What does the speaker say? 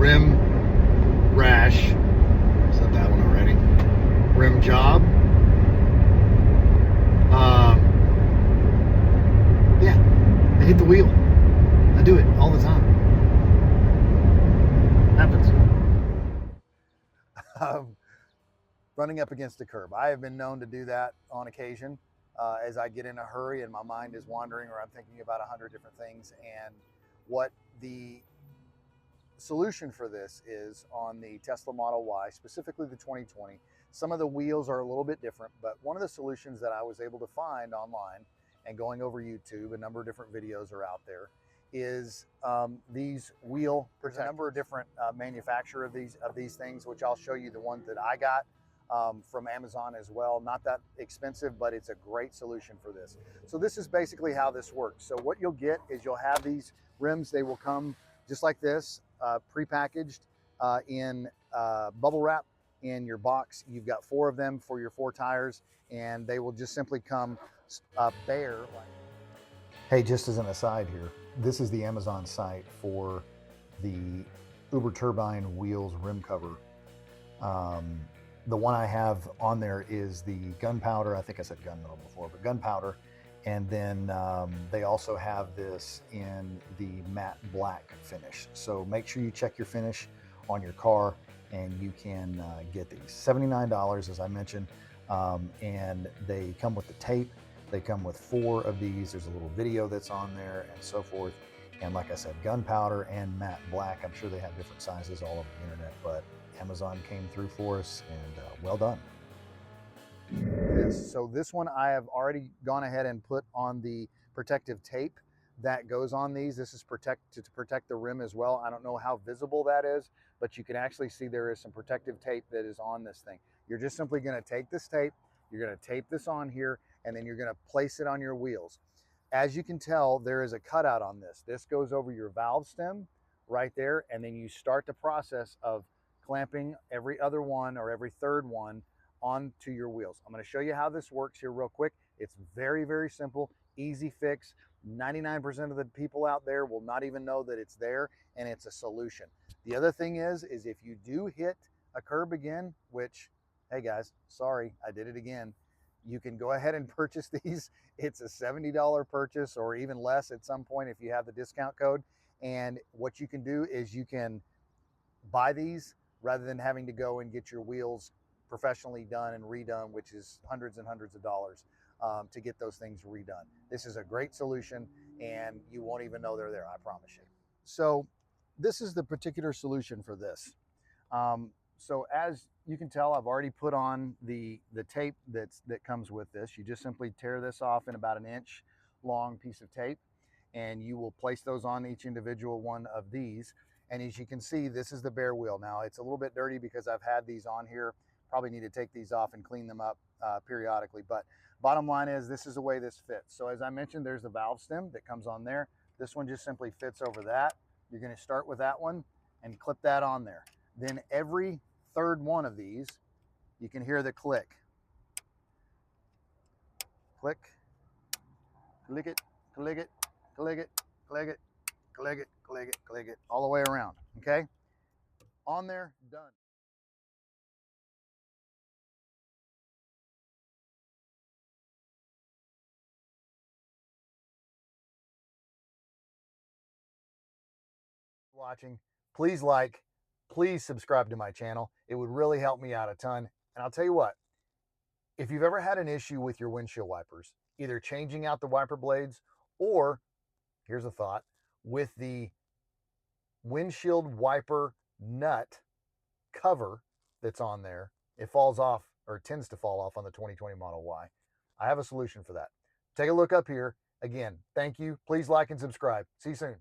rim rash. Said that one already. Rim job. Yeah, I hit the wheel. I do it all the time. Happens. Running up against a curb. I have been known to do that on occasion as I get in a hurry and my mind is wandering, or I'm thinking about 100 different things. And what the solution for this is on the Tesla Model Y, specifically the 2020. Some of the wheels are a little bit different, but one of the solutions that I was able to find online and going over YouTube, a number of different videos are out there, is these wheel protectors. There's a number of different manufacturer of these things, which I'll show you the ones that I got from Amazon as well. Not that expensive, but it's a great solution for this. So this is basically how this works. So what you'll get is you'll have these rims. They will come just like this, prepackaged in bubble wrap in your box. You've got 4 of them for your 4 tires, and they will just simply come bare. Hey, just as an aside here, this is the Amazon site for the Uberturbine wheels rim cover. The one I have on there is the gunpowder. I think I said gunmetal before, but gunpowder. And then they also have this in the matte black finish. So make sure you check your finish on your car and you can get these. $79, as I mentioned, and they come with the tape. They come with 4 of these. There's a little video that's on there and so forth. And like I said, gunpowder and matte black. I'm sure they have different sizes all over the internet, but Amazon came through for us, and well done. So this one I have already gone ahead and put on the protective tape that goes on these. This is to protect the rim as well. I don't know how visible that is, but you can actually see there is some protective tape that is on this thing. You're just simply going to take this tape, you're going to tape this on here, and then you're going to place it on your wheels. As you can tell, there is a cutout on this. This goes over your valve stem right there, and then you start the process of clamping every other one or every third one onto your wheels. I'm going to show you how this works here real quick. It's very, very simple, easy fix. 99% of the people out there will not even know that it's there, and it's a solution. The other thing is if you do hit a curb again, which, hey guys, sorry, I did it again. You can go ahead and purchase these. It's a $70 purchase or even less at some point if you have the discount code. And what you can do is you can buy these rather than having to go and get your wheels professionally done and redone, which is hundreds and hundreds of dollars to get those things redone. This is a great solution, and you won't even know they're there, I promise you. So this is the particular solution for this. So as you can tell, I've already put on the tape that comes with this. You just simply tear this off in about an inch long piece of tape, and you will place those on each individual one of these. And as you can see, this is the bare wheel. Now it's a little bit dirty because I've had these on here. Probably need to take these off and clean them up periodically. But bottom line is, this is the way this fits. So as I mentioned, there's the valve stem that comes on there. This one just simply fits over that. You're going to start with that one and clip that on there. Then every third one of these, you can hear the click. Click, click it, click it, click it, click it, click it, click it, click it, all the way around, okay? On there, done. Watching, please like, please subscribe to my channel. It would really help me out a ton. And I'll tell you what, if you've ever had an issue with your windshield wipers, either changing out the wiper blades or, here's a thought, with the windshield wiper nut cover that's on there, it falls off or tends to fall off on the 2020 Model Y. I have a solution for that. Take a look up here. Again, thank you. Please like and subscribe. See you soon.